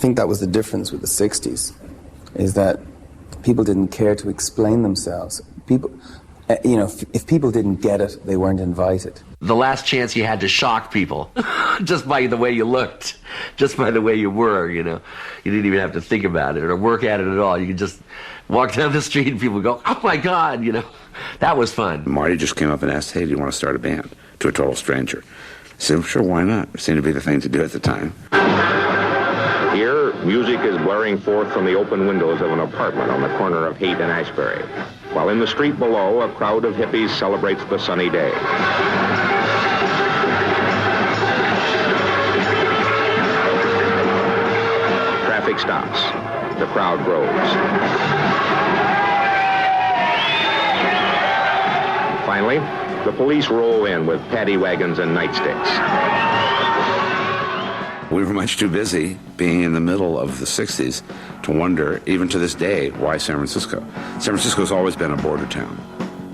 think that was the difference with the 60s, is that people didn't care to explain themselves. People, you know, if people didn't get it, they weren't invited. The last chance you had to shock people, just by the way you looked, just by the way you were, you know. You didn't even have to think about it or work at it at all. You could just walk down the street and people would go, oh my God, you know. That was fun. Marty just came up and asked, hey, do you want to start a band? To a total stranger. I said, well, sure, why not? It seemed to be the thing to do at the time. Here, music is blaring forth from the open windows of an apartment on the corner of Haight and Ashbury, while in the street below, a crowd of hippies celebrates the sunny day. Traffic stops. The crowd grows. Finally, the police roll in with paddy wagons and nightsticks. We were much too busy being in the middle of the 60s to wonder, even to this day, why San Francisco. San Francisco's always been a border town,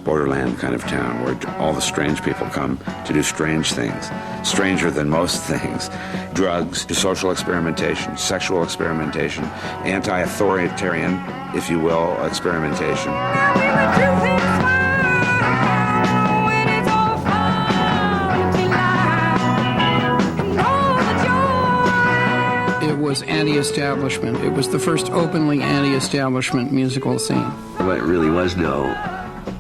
borderland kind of town, where all the strange people come to do strange things, stranger than most things. Drugs, social experimentation, sexual experimentation, anti-authoritarian, if you will, experimentation. It was anti-establishment. It was the first openly anti-establishment musical scene. But it really was no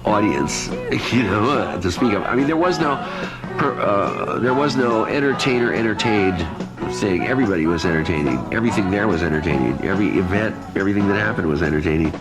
audience, you know, to speak of. I mean, there was no entertainer entertained saying. Everybody was entertaining. Everything there was entertaining. Every event, everything that happened was entertaining.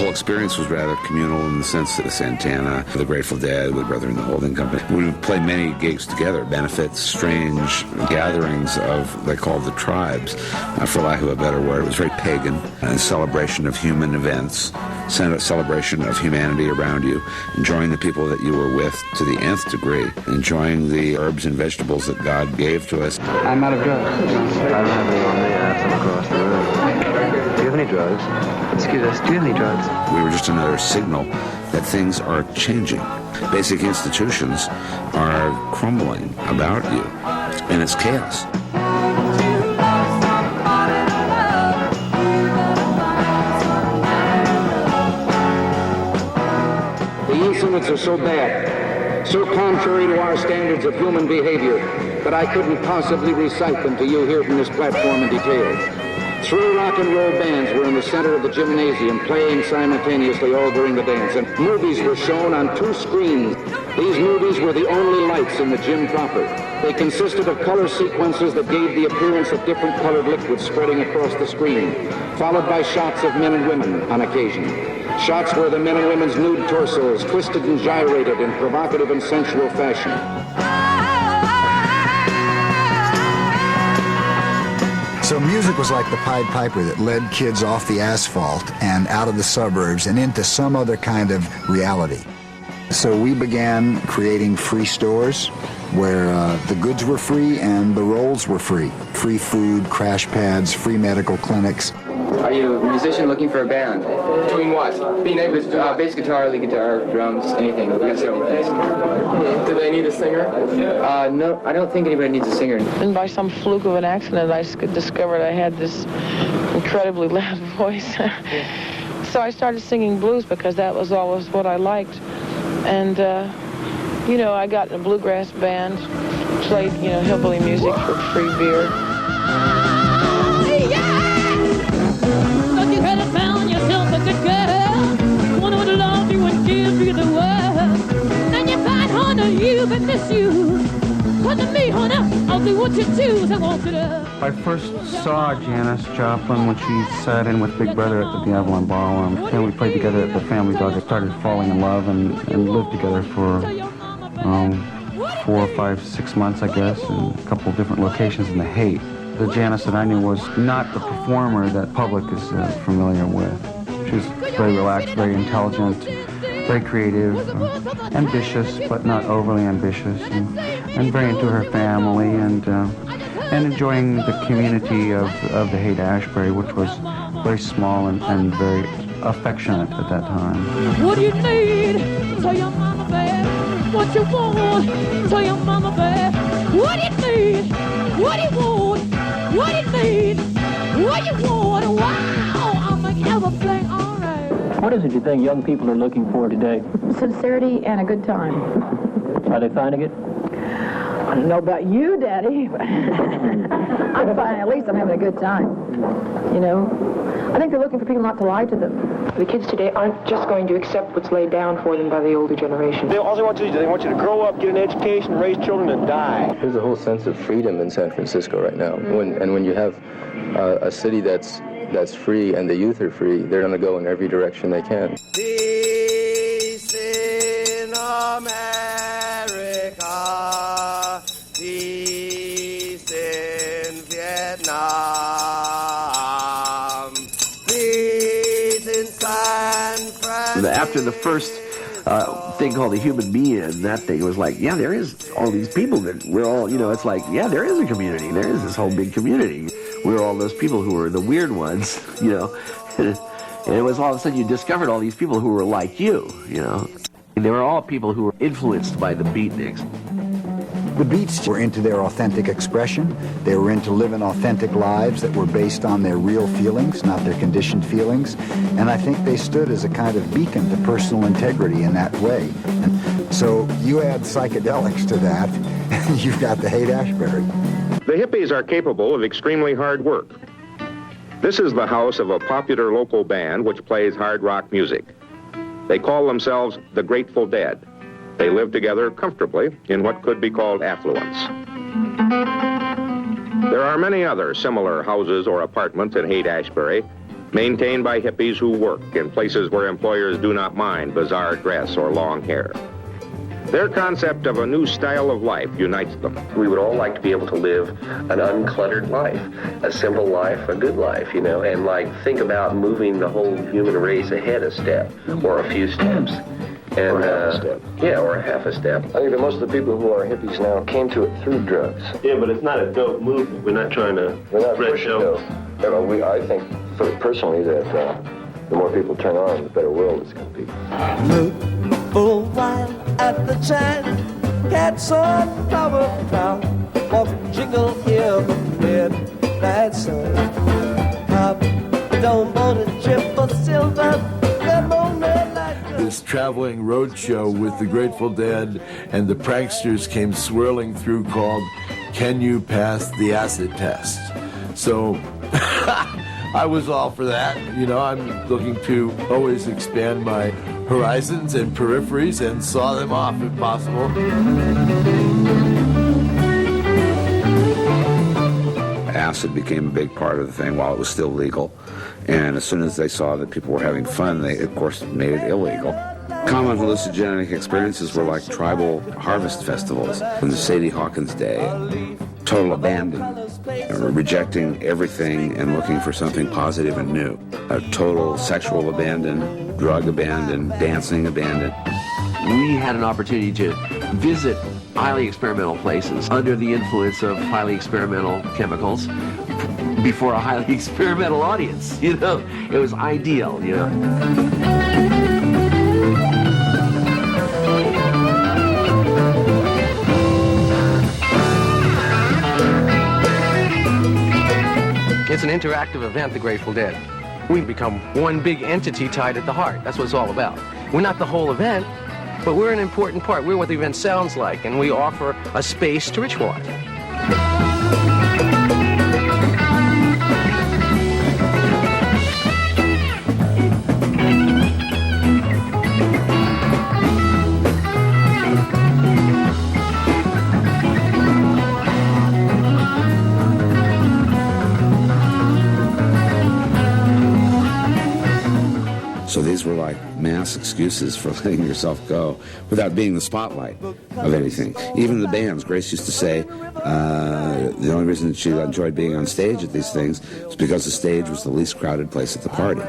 Experience was rather communal in the sense that Santana, the Grateful Dead, the Brother in the Holding Company. We would play many gigs together, benefits, strange gatherings of, they called the tribes, for lack of a better word. It was very pagan, a celebration of human events, celebration of humanity around you, enjoying the people that you were with to the nth degree, enjoying the herbs and vegetables that God gave to us. I'm out of drugs. I don't have any on me. I have some across the room. Do you have any drugs? Excuse us, do you have any drugs? We were just another signal that things are changing. Basic institutions are crumbling about you, and it's chaos. The incidents are so bad, so contrary to our standards of human behavior, that I couldn't possibly recite them to you here from this platform in detail. 3 rock and roll bands were in the center of the gymnasium playing simultaneously all during the dance, and movies were shown on 2 screens. These movies were the only lights in the gym proper. They consisted of color sequences that gave the appearance of different colored liquids spreading across the screen, followed by shots of men and women on occasion. Shots where the men and women's nude torsos twisted and gyrated in provocative and sensual fashion. So music was like the Pied Piper that led kids off the asphalt and out of the suburbs and into some other kind of reality. So we began creating free stores where the goods were free and the rolls were free. Free food, crash pads, free medical clinics. Are you a musician looking for a band? Doing what? Being able to bass guitar, lead guitar, drums, anything. We got several things. Do they need a singer? No, I don't think anybody needs a singer. And by some fluke of an accident, I discovered I had this incredibly loud voice. So I started singing blues because that was always what I liked. And, you know, I got in a bluegrass band, played, you know, hillbilly music for free beer. I first saw Janis Joplin when she sat in with Big Brother at the Avalon Ballroom, and we played together at the Family Dog. I started falling in love and lived together for 4, 5, 6 months, I guess, in a couple of different locations in the Haight. The Janis that I knew was not the performer that public is familiar with. She was very relaxed, very intelligent, very creative, ambitious, but not overly ambitious, and very into her family, and and enjoying the community of the haight-ashbury, which was very small and very affectionate at that time. What do you need? Tell your mama, babe. What you want? Tell your mama, babe. What do you need? What do you want? What do you need? What do you want? Wow, I'll make everything all right. What is it you think young people are looking for today? Sincerity and a good time. Are they finding it? I don't know about you, Daddy. I'm fine. At least I'm having a good time. You know? I think they're looking for people not to lie to them. The kids today aren't just going to accept what's laid down for them by the older generation. All they want you to do, they want you to grow up, get an education, raise children, and die. There's a whole sense of freedom in San Francisco right now. When you have a city that's free and the youth are free, they're going to go in every direction they can. Peace in America, peace in Vietnam, peace in San Francisco. After the first thing called the human being, that thing was like, yeah, there is all these people that we're all, you know, it's like, yeah, there is a community. There is this whole big community. We're all those people who were the weird ones, you know. And it was all of a sudden you discovered all these people who were like you know. And they were all people who were influenced by the beatniks. The Beats were into their authentic expression. They were into living authentic lives that were based on their real feelings, not their conditioned feelings. And I think they stood as a kind of beacon to personal integrity in that way. And so you add psychedelics to that, and you've got the haight-ashbury. The hippies are capable of extremely hard work. This is the house of a popular local band which plays hard rock music. They call themselves the Grateful Dead. They live together comfortably in what could be called affluence. There are many other similar houses or apartments in haight-ashbury, maintained by hippies who work in places where employers do not mind bizarre dress or long hair. Their concept of a new style of life unites them. We would all like to be able to live an uncluttered life, a simple life, a good life, you know, and like think about moving the whole human race ahead a step or a few steps. And, or half a step. Yeah, or a half a step. I think that most of the people who are hippies now came to it through drugs. Yeah, but it's not a dope movement. We're not trying to spread dope. Yeah, I think personally that the more people turn on, the better world it's going to be. Look for a while at the chime, cats on flower crown, walk jingle in the midnight sun. Pop, don't want to trip for silver. This traveling roadshow with the Grateful Dead and the pranksters came swirling through called Can You Pass the Acid Test? So I was all for that. You know, I'm looking to always expand my horizons and peripheries and saw them off if possible. Acid became a big part of the thing while it was still legal. And as soon as they saw that people were having fun, they, of course, made it illegal. Common hallucinogenic experiences were like tribal harvest festivals in the Sadie Hawkins day. Total abandon, rejecting everything and looking for something positive and new. A total sexual abandon, drug abandon, dancing abandon. We had an opportunity to visit highly experimental places under the influence of highly experimental chemicals before a highly experimental audience, you know. It was ideal, you know. It's an interactive event, the Grateful Dead. We become one big entity tied at the heart. That's what it's all about. We're not the whole event, but we're an important part. We're what the event sounds like, and we offer a space to ritualize. So these were like mass excuses for letting yourself go without being the spotlight of anything. Even the bands, Grace used to say, the only reason she enjoyed being on stage at these things was because the stage was the least crowded place at the party.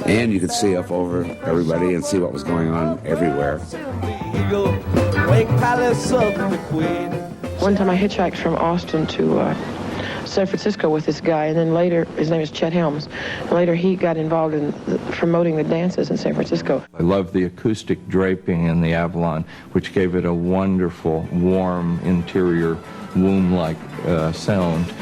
And you could see up over everybody and see what was going on everywhere. One time I hitchhiked from Austin to San Francisco with this guy, and then later, his name is Chet Helms, and later he got involved in promoting the dances in San Francisco. I love the acoustic draping in the Avalon, which gave it a wonderful, warm, interior, womb-like sound.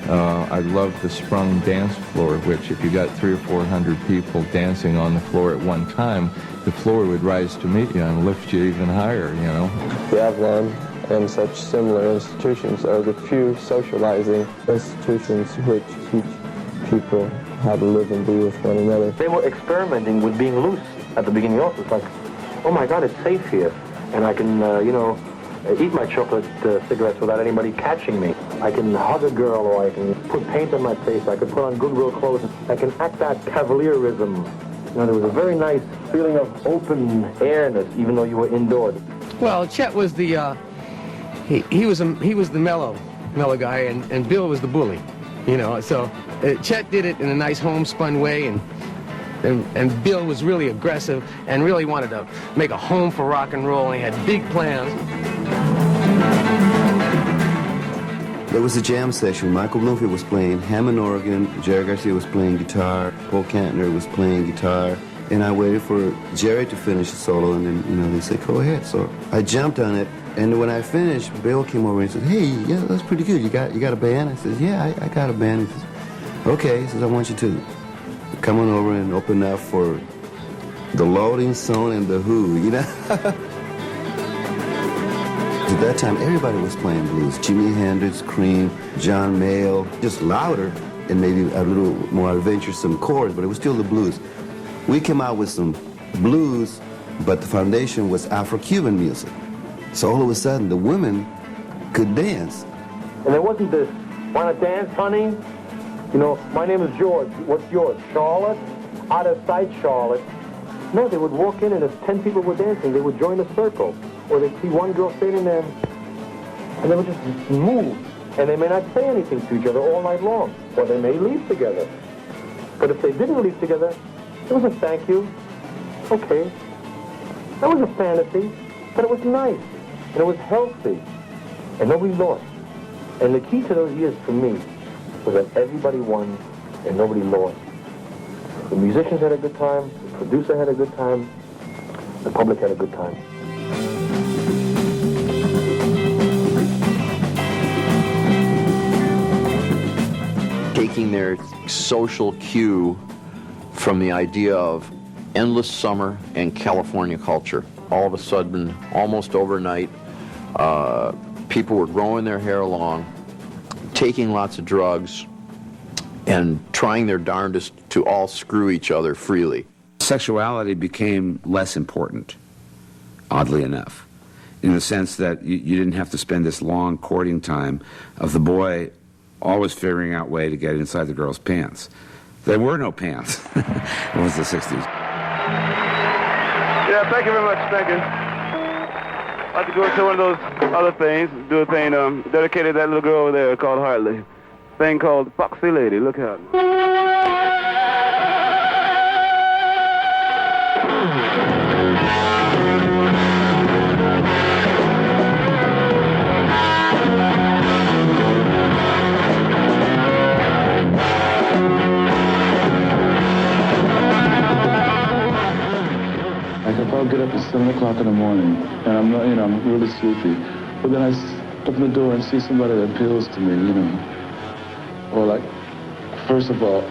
I love the sprung dance floor, which if you got 300 or 400 people dancing on the floor at one time, the floor would rise to meet you and lift you even higher, you know. The Avalon and such similar institutions are the few socializing institutions which teach people how to live and be with one another. They were experimenting with being loose at the beginning also. It's like, oh my God, it's safe here. And I can, eat my chocolate cigarettes without anybody catching me. I can hug a girl, or I can put paint on my face. I can put on Goodwill clothes. I can act out cavalierism. You know, there was a very nice feeling of open airness, even though you were indoors. Well, Chet was the he was the mellow guy, and Bill was the bully. You know, so Chet did it in a nice homespun way, and Bill was really aggressive and really wanted to make a home for rock and roll, and he had big plans. There was a jam session. Michael Bloomfield was playing Hammond organ, Jerry Garcia was playing guitar, Paul Kantner was playing guitar, and I waited for Jerry to finish the solo, and then, they said, go ahead. So I jumped on it, and when I finished, Bill came over and said, hey, yeah, that's pretty good. You got a band? I said, yeah, I got a band. He says, okay. He says, I want you to come on over and open up for the Loading Zone and the Who, you know? At that time, everybody was playing blues. Jimi Hendrix, Cream, John Mayall, just louder and maybe a little more adventuresome chords, but it was still the blues. We came out with some blues, but the foundation was Afro-Cuban music. So all of a sudden, the women could dance. And there wasn't this, wanna dance, honey? You know, my name is George. What's yours? Charlotte? Out of sight, Charlotte. No, they would walk in, and if 10 people were dancing, they would join a circle. Or they'd see one girl standing there, and they would just move. And they may not say anything to each other all night long. Or they may leave together. But if they didn't leave together, it was a thank you. Okay. That was a fantasy, but it was nice. And it was healthy. And nobody lost. And the key to those years for me was that everybody won and nobody lost. The musicians had a good time, the producer had a good time, the public had a good time. Taking their social cue from the idea of endless summer and California culture. All of a sudden, almost overnight, people were growing their hair long, taking lots of drugs, and trying their darndest to all screw each other freely. Sexuality became less important, oddly enough, in the sense that you didn't have to spend this long courting time of the boy always figuring out a way to get inside the girl's pants. There were no pants. It was the 60s. Yeah, thank you very much. Thank you. I'd like to go into one of those other things, do a thing dedicated to that little girl over there called Hartley. Thing called Foxy Lady. Look out. I'll get up at 7 o'clock in the morning, and I'm not, I'm really sleepy. But then I open the door and see somebody that appeals to me, Or like, first of all,